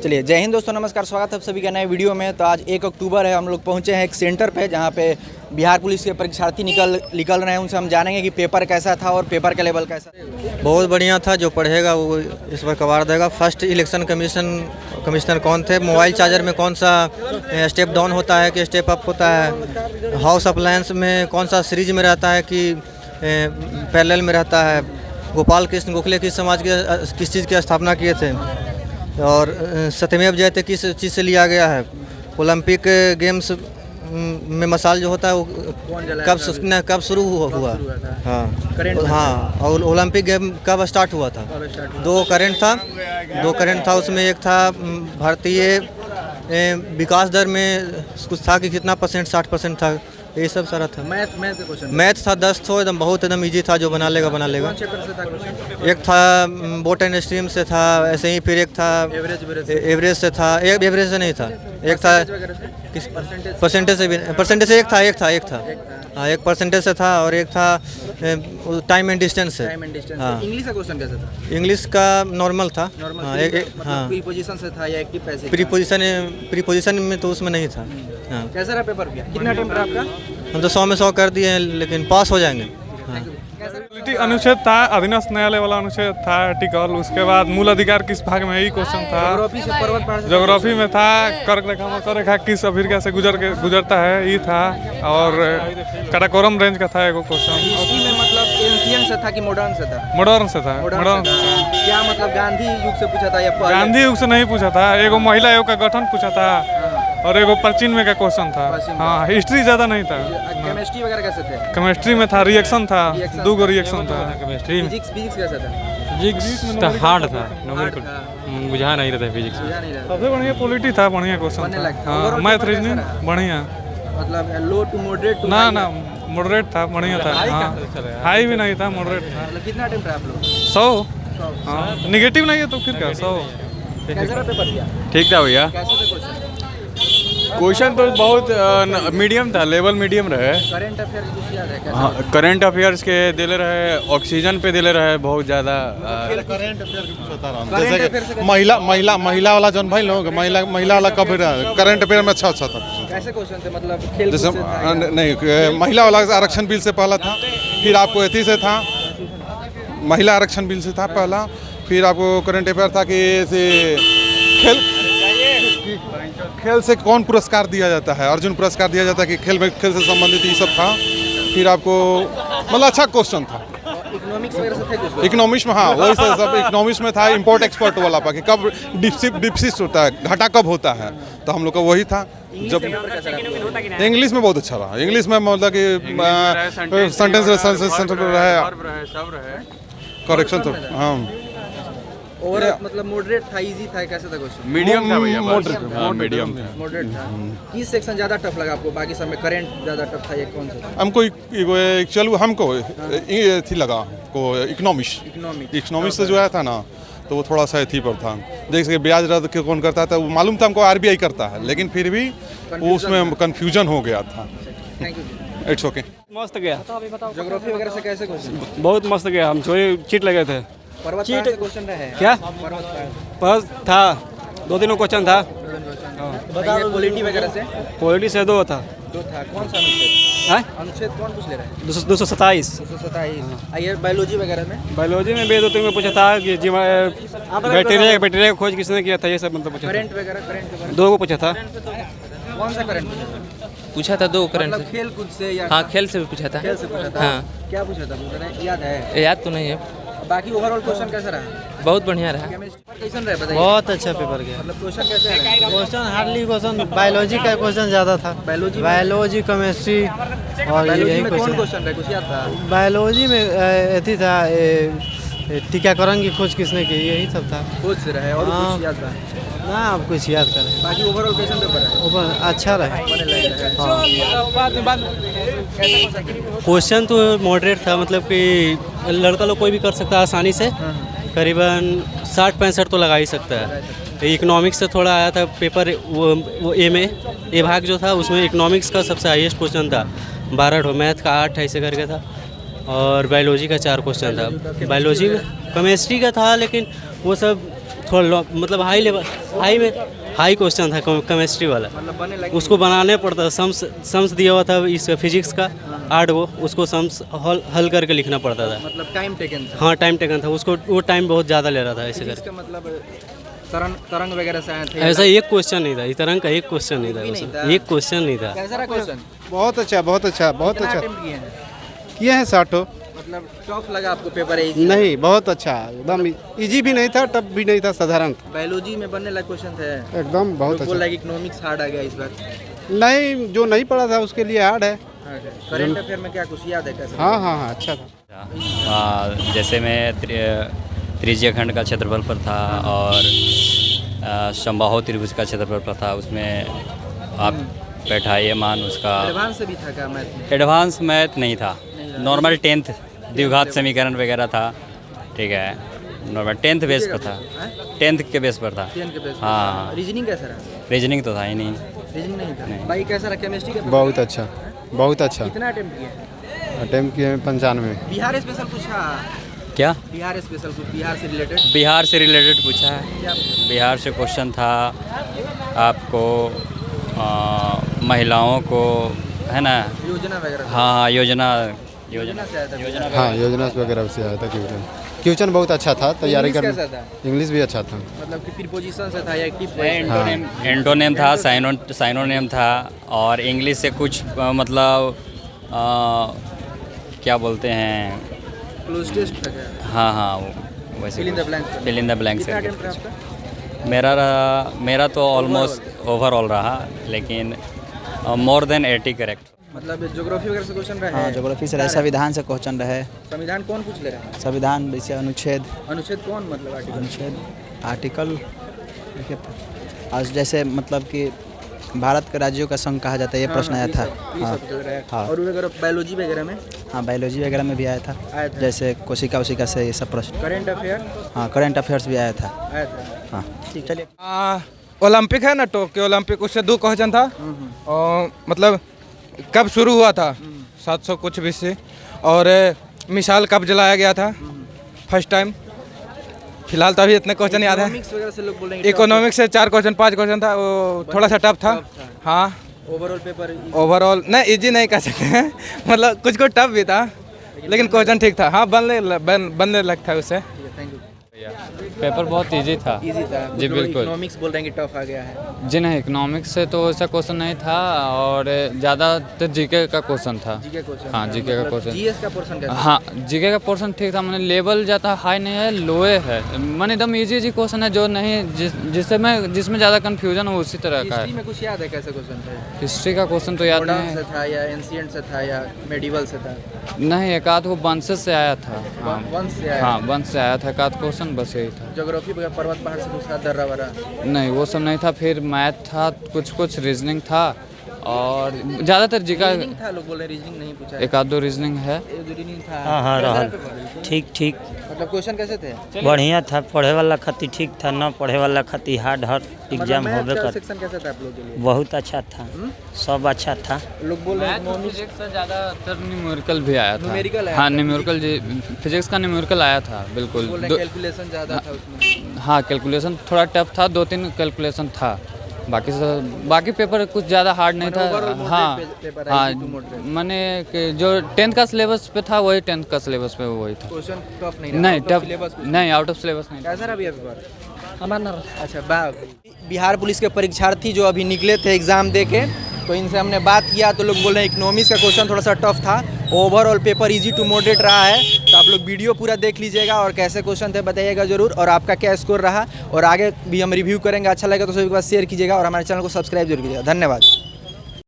चलिए, जय हिंद दोस्तों, नमस्कार, स्वागत है आप सभी का नए वीडियो में। तो आज 1 अक्टूबर है, हम लोग पहुंचे हैं एक सेंटर पे जहां पे बिहार पुलिस के परीक्षार्थी निकल रहे हैं। उनसे हम जानेंगे कि पेपर कैसा था और पेपर का लेवल कैसा था। बहुत बढ़िया था। जो पढ़ेगा वो इस बार कबाड़ देगा। फर्स्ट इलेक्शन कमिश्नर कौन थे, मोबाइल चार्जर में कौन सा स्टेप डाउन होता है कि स्टेप अप होता है, हाउस अप्लायंस में कौन सा सीरीज में रहता है कि पैरेलल में रहता है, गोपाल कृष्ण गोखले किस समाज के किस चीज़ की स्थापना किए थे, और सत्यमेव जयते किस चीज़ से लिया गया है, ओलंपिक गेम्स में मसाल जो होता है वो कब शुरू हुआ। हाँ, और ओलंपिक गेम कब स्टार्ट हुआ था। दो करंट था उसमें एक था भारतीय विकास दर में कुछ था कि कितना परसेंट, 60% था, ये सब सारा था। मैथ था 10 तो एकदम बहुत एकदम इजी था, जो बना लेगा। एक था बोट एंड स्ट्रीम से था, ऐसे ही फिर एक था एवरेज से था, एक एवरेज से नहीं था, एक था परसेंटेज से एक था हाँ, एक परसेंटेज से था और एक था टाइम एंड डिस्टेंस से। हाँ, इंग्लिश का क्वेश्चन कैसा था? इंग्लिश का नॉर्मल था। हाँ, प्रीपोजिशन से था या एक्टिव पैसिव? प्रीपोजिशन में तो उसमें नहीं था। हाँ, कैसा रहा पेपर? कितना अटेम्प्ट रहा आपका? हम तो 100 में 100 कर दिए हैं, लेकिन पास हो जाएंगे। हाँ। अनुच्छेद था, अधीनस्थ न्यायालय वाला अनुच्छेद था आर्टिकल। उसके बाद मूल अधिकार किस भाग में, यही क्वेश्चन था। ज्योग्राफी में था कर्क रेखा मकर रेखा किस अभिरेखा से गुजरता है, ये था। और काराकोरम रेंज का था एगो क्वेश्चन। में मतलब एंशिएंट से था कि मॉडर्न से था? मॉडर्न से था। क्या मतलब गांधी युग से पूछा था या गांधी युग से नहीं पूछा था। एगो महिला आयोग का गठन पूछा था और एगो प्राचीन में का क्वेश्चन था। हाँ, हिस्ट्री ज़्यादा नहीं था। केमिस्ट्री वगैरह कैसे थे? केमिस्ट्री में था रिएक्शन था, 2 रिएक्शन था। केमिस्ट्री में फिजिक्स कैसा था? फिजिक्स तो हार्ड था, बुझा नहीं रहता फिजिक्स। सबसे बढ़िया पॉलिटी था, बढ़िया क्वेश्चन था। हाँ, मैथ रीजनिंग बढ़िया, मतलब लो टू मॉडरेट? ना मॉडरेट था, बढ़िया था। हाँ, हाई भी नहीं था, मॉडरेट था। मतलब कितना अटेम्प्ट रहा आप लोग? 100। हाँ, निगेटिव नहीं है तो फिर क्या 100। कैसा पेपर दिया? ठीक था भैया। क्वेश्चन तो बहुत मीडियम था, लेवल मीडियम रहे। करंट अफेयर्स कुछ याद है कैसा? हाँ, करंट अफेयर्स के दिले रहे, ऑक्सीजन पे दिले रहे बहुत ज़्यादा। करंट अफेयर की पूछता रहा, जैसे कि महिला वाला जन भाई लोग महिला वाला कब करंट अफेयर में अच्छा था। कैसे क्वेश्चन थे? मतलब खेल जैसे नहीं, महिला वाला आरक्षण बिल से पहला था, फिर आपको एथी से था, महिला आरक्षण बिल से था पहला, फिर आपको करंट अफेयर था कि खेल से कौन पुरस्कार दिया जाता है, अर्जुन पुरस्कार दिया जाता है कि खेल से संबंधित ये सब था। फिर आपको मतलब अच्छा क्वेश्चन था। इकोनॉमिक्स वगैरह से थे कुछ? इकोनॉमिक्स में, हाँ वही सब इकोनॉमिक्स में था। इम्पोर्ट एक्सपोर्ट वाला कि कब डिफिसिट होता है, घाटा कब होता है, तो हम लोग का वही था। जब इंग्लिश में बहुत अच्छा रहा। इंग्लिश में मतलब कि सेंटेंस रहे, करेक्शन तो हाँ। और मतलब मॉडरेट था, इजी था, कैसा था क्वेश्चन? मीडियम था भैया, मॉडरेट था। किस सेक्शन ज़्यादा टफ लगा आपको? बाकी सब में करंट ज़्यादा टफ था, ये कौन सा? हमको थी लगा को इकोनॉमिक्स से जो आया था ना, तो वो थोड़ा सा थी पर था। जैसे ब्याज रद्द कौन करता था, वो मालूम था हमको, आरबीआई करता है, लेकिन फिर भी वो उसमें कन्फ्यूजन हो गया था। Thank you. It's okay. मस्त गया। ज्योग्राफी वगैरह से कैसे क्वेश्चन? बहुत मस्त गया। हम चीट लगे थे। पर्वत पहाड़ से क्वेश्चन रहे क्या? पर्वत था 2 दिनों क्वेश्चन था। पॉलिटी वगैरह से? पॉलिटी से 2 था। कौन सा अनुच्छेद? अनुच्छेद कौन पूछ ले रहा है? 227। आइए बायोलॉजी वगैरह में? बायोलॉजी में भी 2-3 में पूछा था कि बैक्टीरिया का खोज किसने किया था, ये सब मतलब पूछा। करंट वगैरह 2 को पूछा था। कौन सा करंट पूछा था? 2 करंट मतलब खेल कूद से या? हाँ, खेल से भी पूछा था। हाँ, क्या पूछा था याद है? याद तो नहीं है। बाकी ओवरऑल क्वेश्चन कैसा रहा? बहुत बढ़िया रहा। कैसन रहा बताइए? बहुत अच्छा पेपर गया। मतलब क्वेश्चन कैसे रहा? क्वेश्चन हार्डली क्वेश्चन बायोलॉजी का क्वेश्चन ज़्यादा था। बायोलॉजी केमिस्ट्री और यही कौन क्वेश्चन रहा, कुछ याद था? बायोलॉजी में एथी था, टीकाकरण की खोज किसने की, यही सब था। खोज से रहे और कुछ याद था ना? आप कुछ याद करें। बाकी ओवरऑल कैसन पेपर है? ओवर अच्छा रहे। क्वेश्चन तो मॉडरेट था, मतलब कि लड़का लोग कोई भी कर सकता है आसानी से। करीबन 60-65 तो लगा ही सकता है। इकोनॉमिक्स से थोड़ा आया था पेपर, वो ए भाग जो था उसमें इकोनॉमिक्स का सबसे हाईएस्ट क्वेश्चन था। 12 मैथ का 8 ऐसे करके था, और बायोलॉजी का 4 क्वेश्चन था। बायोलॉजी में केमिस्ट्री का था, लेकिन वो सब थोड़ा मतलब हाई क्वेश्चन था केमिस्ट्री वाला, मतलब बनने लगे उसको बनाने पड़ता था। सम्स दिया हुआ था इस फिजिक्स का 8 वो, उसको सम्स हल करके लिखना पड़ता था। मतलब टाइम टेकन था। हाँ टाइम टेकन था, उसको वो टाइम बहुत ज़्यादा ले रहा था ऐसे करके। इसका मतलब तरंग वगैरह से आए थे। ऐसा एक क्वेश्चन नहीं था, इस तरह का एक क्वेश्चन नहीं था, उसमें एक क्वेश्चन नहीं था। कैसा रहा क्वेश्चन? बहुत अच्छा बहुत अच्छा बहुत कितना अच्छा attempt किए हैं? किए हैं 60। मतलब टफ लगा आपको पेपर? है नहीं बहुत अच्छा, एकदम इजी भी नहीं था, टफ भी नहीं था, साधारण था, बायोलॉजी में बनने लायक क्वेश्चन थे। एकदम बहुत बोल अच्छा। रहा है कि इकोनॉमिक्स हार्ड आ गया इस बार। नहीं, जो नहीं पढ़ा था उसके लिए हार्ड है। करंट अफेयर में क्या कुछ याद है कैसे? हाँ हाँ हाँ अच्छा था। जैसे मैं त्रिज्य खंड का क्षेत्रफल पर था और समबाहु त्रिभुज का क्षेत्रफल पर था, उसमें आप बैठाइए मान उसका। एडवांस से भी था क्या मैथ में? एडवांस मैथ नहीं था, नॉर्मल 10th द्विघात समीकरण वगैरह था, ठीक है, नॉर्मल 10th बेस पर था, 10th के बेस पर था। 10 के बेस पे। हाँ। रीजनिंग कैसा रहा? रीजनिंग तो था ही नहीं। रीजनिंग नहीं था। भाई कैसा रहा केमिस्ट्री का पेपर? बहुत अच्छा बहुत अच्छा। कितना अटेम्प्ट किए हैं? अटेम्प्ट किए 95। बिहार स्पेशल पूछा? क्या बिहार स्पेशल कुछ बिहार से रिलेटेड? बिहार से रिलेटेड पूछा है। क्या? बिहार से क्वेश्चन था आपको महिलाओं को, है ना? योजना वगैरह? हाँ योजना से आया था। हाँ योजना वगैरह से आया था। क्वेश्चन बहुत अच्छा था, तैयारी इंग्लिश करना। कैसा था? इंग्लिश भी अच्छा था। मतलब कि प्रीपोजिशन से था या एक्टिव? एंटोनेम था, साइनोनेम था, और इंग्लिश से कुछ मतलब क्या बोलते हैं, क्लोज टेस्ट था क्या? हाँ हाँ वो वैसे Fill in the blanks। Fill in the blanks. कितना अटेम्प्ट रहा आपका? मेरा तो ऑलमोस्ट ओवरऑल रहा, लेकिन मोर देन 80 करेक्ट। मतलब ज्योग्राफी वगैरह से क्वेश्चन रहे? हाँ ज्योग्राफी से रहे, संविधान से क्वेश्चन रहे। संविधान कौन पूछ ले रहा है? संविधान वैसे अनुच्छेद कौन मतलब आर्टिकल? आर्टिकल देखिए, आज जैसे मतलब कि भारत के राज्यों का संघ कहा जाता है, ये प्रश्न आया था। हाँ और वगैरह बायोलॉजी वगैरह में? हाँ बायोलॉजी वगैरह में भी आया था, जैसे कोशिका वशिका से ये सब प्रश्न। Current affair? हाँ करंट अफेयर्स भी आया था। हाँ ठीक, चलिए। ओलंपिक है ना, टोक्यो ओलंपिक, उससे 2 क्वेश्चन था। और मतलब कब शुरू हुआ था 700 कुछ BC, और मिसाइल कब जलाया गया था फर्स्ट टाइम। फिलहाल तो अभी इतने क्वेश्चन याद है। इकोनॉमिक्स वगैरह से लोग बोल रहे हैं इकोनॉमिक्स से 4 क्वेश्चन 5 क्वेश्चन था, वो थोड़ा सा टफ था। हाँ ओवरऑल पेपर? ओवरऑल नहीं, इजी नहीं कह सकते हैं मतलब कुछ कुछ टफ भी था, लेकिन क्वेश्चन ठीक था। हाँ बनने लगता है उससे। Thank you. पेपर बहुत इजी था। इजी था जी, बिल्कुल। इकोनॉमिक्स बोल रहे हैं कि टफ आ गया है। जी नहीं, इकोनॉमिक्स से तो ऐसा क्वेश्चन नहीं था, और ज़्यादातर जीके का क्वेश्चन था। GK question? हाँ जीके का क्वेश्चन। जीएस का पोर्शन कैसा? हाँ जीके का पोर्शन ठीक था, मैंने लेवल ज़्यादा हाई नहीं है, लोए है, मैंने एकदम इजी क्वेश्चन है, जो नहीं जिसमें ज़्यादा कन्फ्यूजन हो उसी तरह का हिस्ट्री है। में कुछ याद है कैसे क्वेश्चन थे? हिस्ट्री का क्वेश्चन तो याद मॉडर्न नहीं से था या एंशिएंट से था या मेडिवल से था? नहीं, एक आध वो वंश से आया था। हाँ वंश से आया? हाँ वंश से आया था, एक आध क्वेश्चन बस यही था। ज्योग्राफी वगैरह पर्वत पहाड़ से कुछ था, दर्रा वरा? नहीं वो सब नहीं था, फिर मैथ था, कुछ रीजनिंग था, और ज़्यादातर जीका रीजनिंग था। लोग बोल रहे हैं रीजनिंग नहीं पूछा है। एक आध 2 रीजनिंग है। रीजनिंग था। हाँ कैसा रहा ठीक। मतलब क्वेश्चन कैसे थे? बढ़िया था, पढ़े वाला खातिर ठीक था, ना पढ़े वाला खातिर हार्ड एग्जाम होबे कर। सेक्शन कैसा था आप लोगों के लिए? बहुत अच्छा था, सब अच्छा था। लोग बोल रहे हैं फिजिक्स से ज़्यादातर न्यूमेरिकल भी आया था। न्यूमेरिकल आया हाँ था? न्यूमेरिकल जी, फिजिक्स का न्यूमेरिकल आया था बिल्कुल। बोल रहे हैं कैलकुलेशन ज़्यादा था उसमें? हाँ कैलकुलेशन थोड़ा टफ था, 2-3 कैलकुलेशन था, बाकी पेपर कुछ ज़्यादा हार्ड नहीं था। हाँ मैंने जो 10th का सिलेबस पे था वही 10th का सिलेबस पे वही था। क्वेश्चन टफ नहीं? नहीं टफ नहीं, आउट ऑफ सिलेबस नहीं। कैसा रहा पेपर? हमारा अच्छा बिहार पुलिस के परीक्षार्थी जो अभी निकले थे एग्ज़ाम दे के, तो इनसे हमने बात किया तो लोग बोल रहे हैं इकोनॉमिक्स का क्वेश्चन थोड़ा सा टफ था, overall paper easy to moderate रहा है। तो आप लोग वीडियो पूरा देख लीजिएगा और कैसे क्वेश्चन थे बताइएगा जरूर, और आपका क्या स्कोर रहा, और आगे भी हम रिव्यू करेंगे। अच्छा लगे तो सभी के पास शेयर कीजिएगा और हमारे चैनल को सब्सक्राइब जरूर कीजिएगा। धन्यवाद।